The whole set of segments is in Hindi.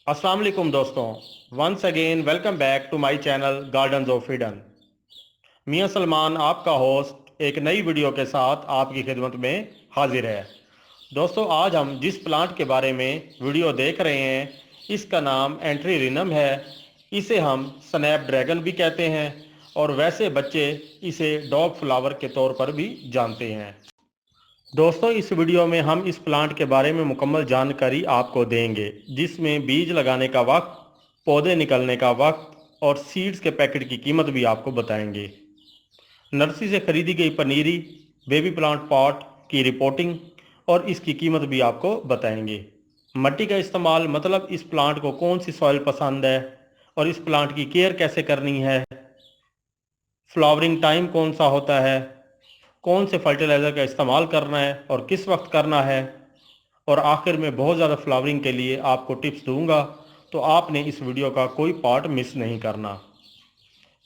अस्सलाम वालेकुम दोस्तों, once again welcome back to my channel gardens of Eden. मियां सलमान आपका होस्ट एक नई वीडियो के साथ आपकी खिदमत में हाजिर है। दोस्तों, आज हम जिस प्लांट के बारे में वीडियो देख रहे हैं इसका नाम एंट्रीरिनम है। इसे हम स्नैप ड्रैगन भी कहते हैं और वैसे बच्चे इसे डॉग फ्लावर के तौर पर भी जानते हैं। दोस्तों, इस वीडियो में हम इस प्लांट के बारे में मुकम्मल जानकारी आपको देंगे, जिसमें बीज लगाने का वक्त, पौधे निकलने का वक्त और सीड्स के पैकेट की कीमत भी आपको बताएंगे। नर्सरी से खरीदी गई पनीरी, बेबी प्लांट पॉट की रिपोर्टिंग और इसकी कीमत भी आपको बताएंगे। मिट्टी का इस्तेमाल, मतलब इस प्लांट को कौन सी सॉइल पसंद है और इस प्लांट की केयर कैसे करनी है। फ्लावरिंग टाइम कौन सा होता है, कौन से फर्टिलाइज़र का इस्तेमाल करना है और किस वक्त करना है, और आखिर में बहुत ज़्यादा फ्लावरिंग के लिए आपको टिप्स दूंगा, तो आपने इस वीडियो का कोई पार्ट मिस नहीं करना।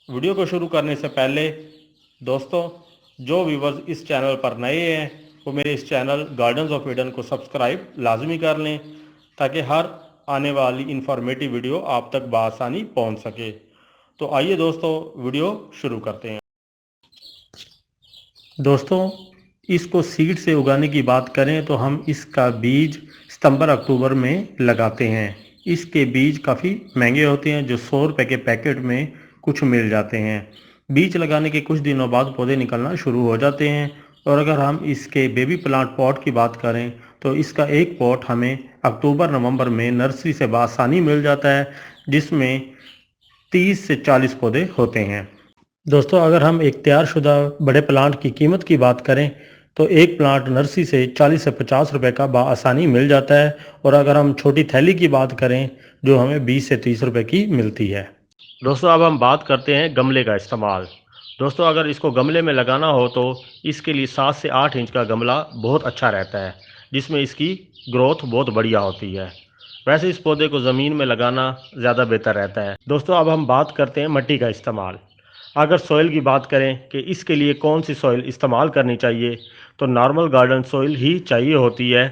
वीडियो को शुरू करने से पहले दोस्तों, जो व्यूवर्स इस चैनल पर नए हैं वो मेरे इस चैनल गार्डन्स ऑफ ईडन को सब्सक्राइब लाजमी कर लें, ताकि हर आने वाली इंफॉर्मेटिव वीडियो आप तक बआसानी पहुंच सके। तो आइए दोस्तों, वीडियो शुरू करते हैं। दोस्तों, इसको सीड से उगाने की बात करें तो हम इसका बीज सितंबर अक्टूबर में लगाते हैं। इसके बीज काफ़ी महंगे होते हैं, जो 100 रुपये के पैकेट में कुछ मिल जाते हैं। बीज लगाने के कुछ दिनों बाद पौधे निकलना शुरू हो जाते हैं। और अगर हम इसके बेबी प्लांट पॉट की बात करें तो इसका एक पॉट हमें अक्टूबर नवंबर में नर्सरी से बआसानी मिल जाता है, जिसमें 30 से 40 पौधे होते हैं। दोस्तों, अगर हम एक तैयारशुदा बड़े प्लांट की कीमत की बात करें तो एक प्लांट नर्सरी से 40 से 50 रुपए का बआसानी मिल जाता है। और अगर हम छोटी थैली की बात करें जो हमें 20 से 30 रुपए की मिलती है। दोस्तों, अब हम बात करते हैं गमले का इस्तेमाल। दोस्तों, अगर इसको गमले में लगाना हो तो इसके लिए 7 से 8 इंच का गमला बहुत अच्छा रहता है, जिसमें इसकी ग्रोथ बहुत बढ़िया होती है। वैसे इस पौधे को ज़मीन में लगाना ज़्यादा बेहतर रहता है। दोस्तों, अब हम बात करते हैं मिट्टी का इस्तेमाल। अगर सॉइल की बात करें कि इसके लिए कौन सी सॉइल इस्तेमाल करनी चाहिए, तो नॉर्मल गार्डन सॉइल ही चाहिए होती है।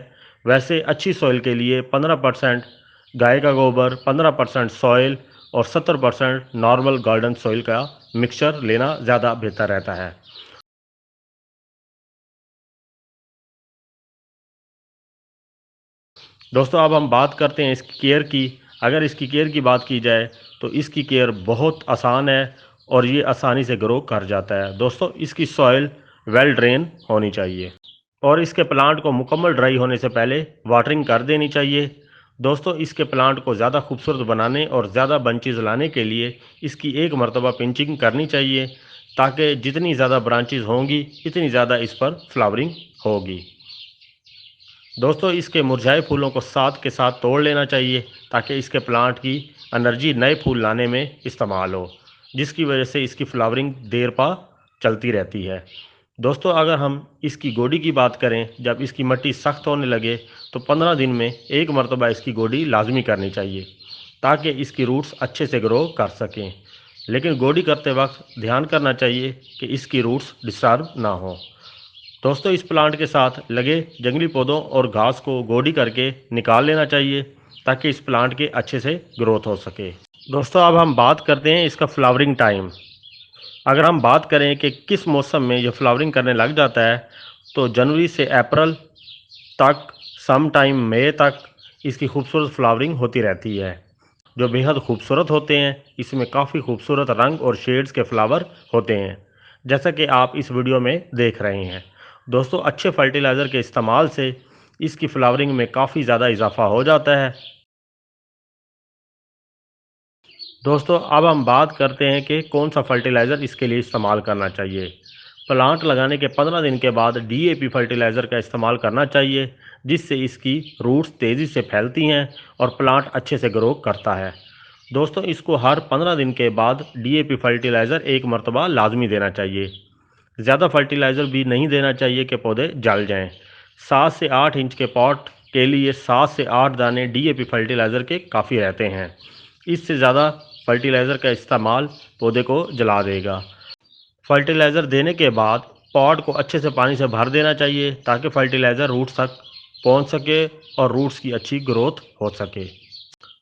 वैसे अच्छी सॉइल के लिए 15% गाय का गोबर, 15% सॉइल और 70% नॉर्मल गार्डन सॉइल का मिक्सचर लेना ज़्यादा बेहतर रहता है। दोस्तों, अब हम बात करते हैं इसकी केयर की। अगर इसकी केयर की बात की जाए तो इसकी केयर बहुत आसान है और ये आसानी से ग्रो कर जाता है। दोस्तों, इसकी सॉइल वेल ड्रेन होनी चाहिए और इसके प्लांट को मुकम्मल ड्राई होने से पहले वाटरिंग कर देनी चाहिए। दोस्तों, इसके प्लांट को ज़्यादा खूबसूरत बनाने और ज़्यादा बंचेज लाने के लिए इसकी एक मरतबा पिंचिंग करनी चाहिए, ताकि जितनी ज़्यादा ब्रांचेज होंगी इतनी ज़्यादा इस पर फ्लावरिंग होगी। दोस्तों, इसके मुरझाए फूलों को साथ के साथ तोड़ लेना चाहिए, ताकि इसके प्लांट की एनर्जी नए फूल लाने में इस्तेमाल हो, जिसकी वजह से इसकी फ्लावरिंग देर पा चलती रहती है। दोस्तों, अगर हम इसकी गोडी की बात करें, जब इसकी मिट्टी सख्त होने लगे तो 15 दिन में एक मरतबा इसकी गोडी लाजमी करनी चाहिए, ताकि इसकी रूट्स अच्छे से ग्रो कर सकें। लेकिन गोडी करते वक्त ध्यान करना चाहिए कि इसकी रूट्स डिस्टर्ब ना हो। दोस्तों, इस प्लांट के साथ लगे जंगली पौधों और घास को गोडी करके निकाल लेना चाहिए, ताकि इस प्लांट के अच्छे से ग्रोथ हो सके। दोस्तों, अब हम बात करते हैं इसका फ्लावरिंग टाइम। अगर हम बात करें कि किस मौसम में ये फ्लावरिंग करने लग जाता है, तो जनवरी से अप्रैल तक, सम टाइम मई तक इसकी खूबसूरत फ्लावरिंग होती रहती है, जो बेहद खूबसूरत होते हैं। इसमें काफ़ी खूबसूरत रंग और शेड्स के फ्लावर होते हैं, जैसा कि आप इस वीडियो में देख रहे हैं। दोस्तों, अच्छे फर्टिलाइज़र के इस्तेमाल से इसकी फ्लावरिंग में काफ़ी ज़्यादा इजाफा हो जाता है। दोस्तों, अब हम बात करते हैं कि कौन सा फर्टिलाइज़र इसके लिए इस्तेमाल करना चाहिए। प्लांट लगाने के 15 दिन के बाद डीएपी फर्टिलाइज़र का इस्तेमाल करना चाहिए, जिससे इसकी रूट्स तेज़ी से फैलती हैं और प्लांट अच्छे से ग्रो करता है। दोस्तों, इसको हर 15 दिन के बाद डीएपी फर्टिलाइज़र एक मरतबा लाजमी देना चाहिए। ज़्यादा फर्टिलाइज़र भी नहीं देना चाहिए कि पौधे जल जाएं। 7 से 8 इंच के पॉट के लिए 7 से 8 दाने डीएपी फर्टिलाइज़र के काफ़ी रहते हैं। इससे ज़्यादा फर्टिलाइज़र का इस्तेमाल पौधे को जला देगा। फर्टिलाइज़र देने के बाद पॉट को अच्छे से पानी से भर देना चाहिए, ताकि फर्टिलाइज़र रूट्स तक पहुंच सके और रूट्स की अच्छी ग्रोथ हो सके।